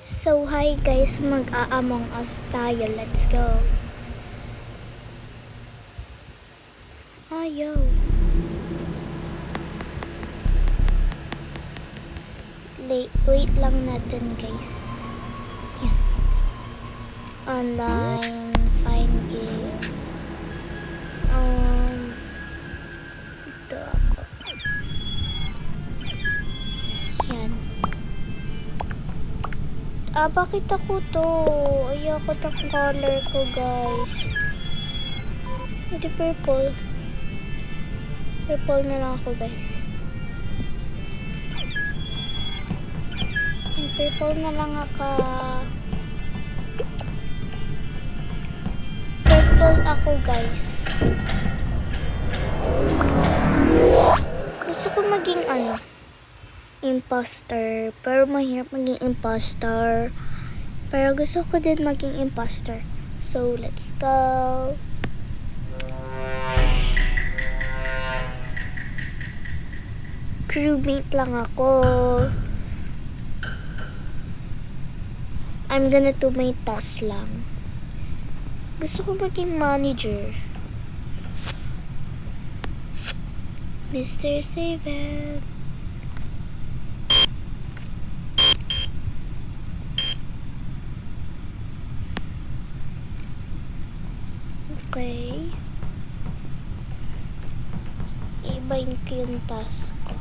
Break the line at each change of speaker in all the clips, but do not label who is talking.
So hi guys, mag-a-Among Us tayo. Let's go. Ayaw. Wait lang natin guys. Yan. Online, find game. Ito ako. Yan. Bakit ako to? Ayoko ng color ko guys. Ito purple. Purple na lang ako guys. And purple na lang ako. Purple ako guys. Gusto ko maging imposter. Pero mahirap maging imposter. Pero gusto ko din maging imposter. So let's go. Crewmate lang ako. I'm gonna do my task lang. Gusto ko maging manager. Mr. Steven. Okay. Ibahin ko yung task ko.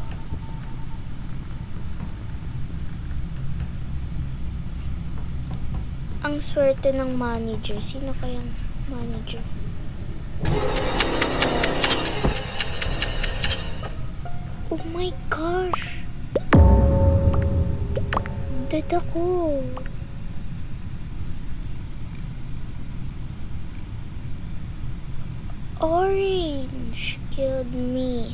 Ang swerte ng manager. Sino kayang manager? Oh my gosh! Dead ako. Orange killed me.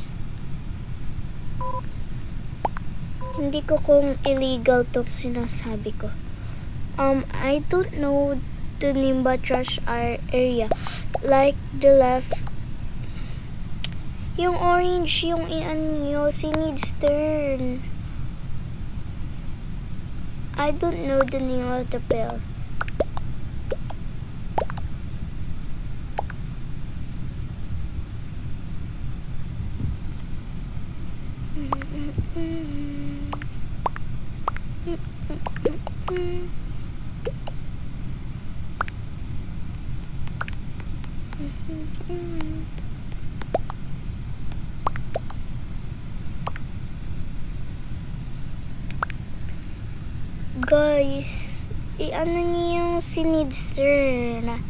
Hindi ko kung illegal tong sinasabi ko. I don't know the Nimba trash area. Like the left. Yung orange, yung nyo, si needs turn. I don't know the name of the pill. Guys, niyo yung si Nidster na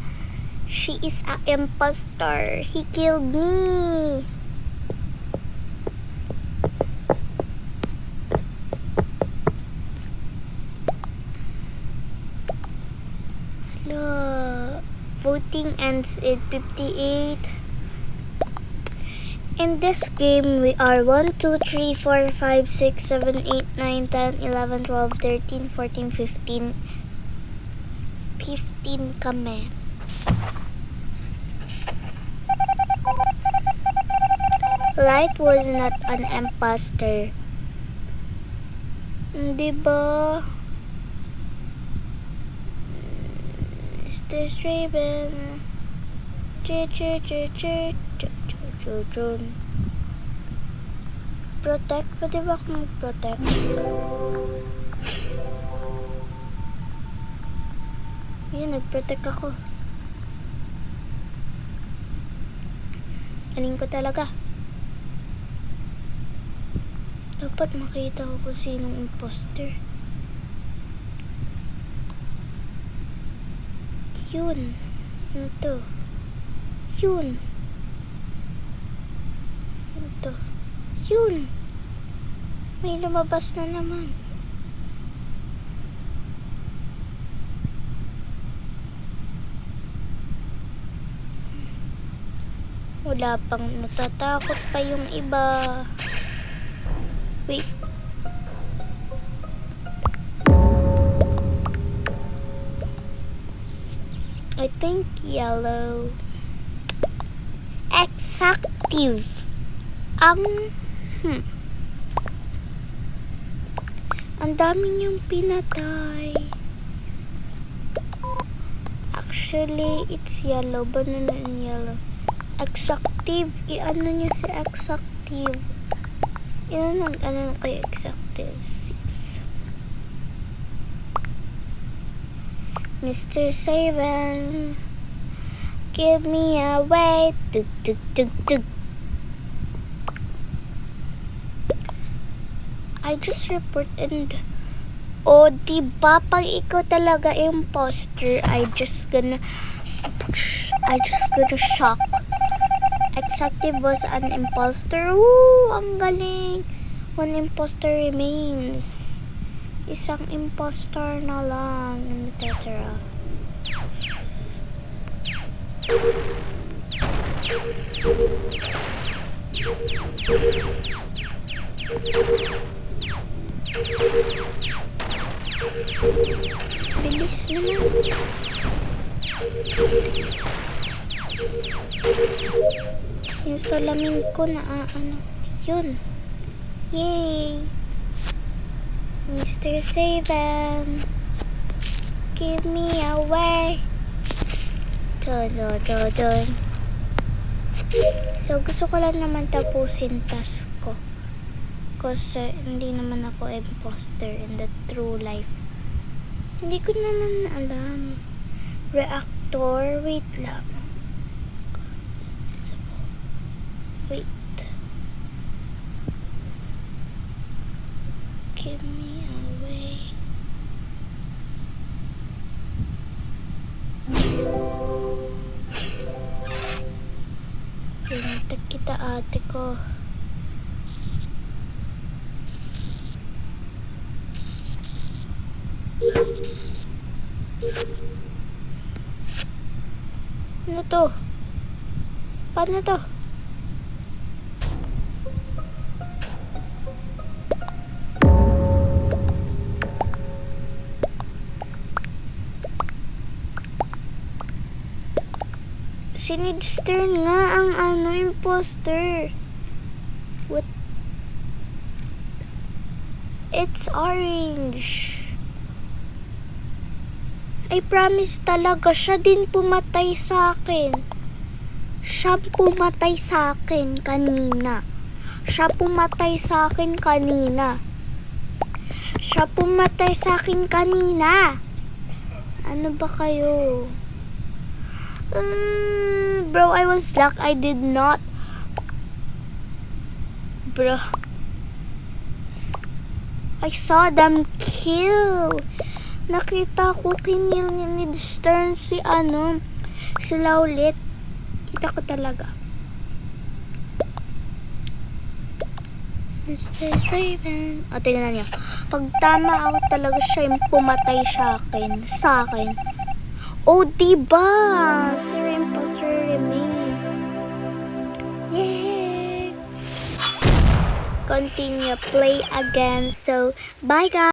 she is a imposter. He killed me. Hello. Voting ends at 58. In this game, we are 1, 2, 3, 4, 5, 6, 7, 8, 9, 10, 11, 12, 13, 14, 15. 15 kami. Light was not an imposter. Diba? Mr. Raven. Protect? Pwede ba ako mag-protect? Yun, nag-protect ako. Galing ko talaga. Dapat makita ko kung sinong imposter. Yun. Ano to? Yun. Ito. Yun. May lumabas na naman. Wala pang natatakot pa yung iba. Wait. I think yellow. Exactive. Ang dami niyang pinatay. Actually, it's yellow. Banana and yellow. Exactive. I-ano niya si exactive. Yan ang ano kay exactive 6. Mr. Saban, give me a way. Tug, tug, tug, tug. I just reported. O, diba? Pag ikaw talaga imposter, I just gonna shock. Exactive was an imposter. Ooh, ang galing. One imposter remains. Isang imposter na lang in the tetra. Bilis naman. Yung salamin ko na ano. Yun. Yay! Mr. Saban, give me away. Dun, dun, dun, dun. So, gusto ko lang naman tapusin task ko. Kasi hindi naman ako imposter in the true life. Hindi ko naman alam. Reactor, wait lang. Wait. Give me away. Pinatag kita ate ko. Ano to? Paano to? Si Nidstern nga ang ano, imposter. What? It's orange. I promise talaga, siya din pumatay sa akin. Siya pumatay sa akin kanina. Siya pumatay sa akin kanina. Siya pumatay sa akin kanina. Ano ba kayo? Bro, I was luck. I did not. Bro. I saw them kill. Nakita ko kinil ni Nidstern si ano, si Laulit. Kita ko talaga. Mr. Raven. O, tingnan niyo. Pag tama ako talaga siya yung pumatay sa akin. O, diba? Si imposter remain. Yay! Continue. Play again. So, bye guys.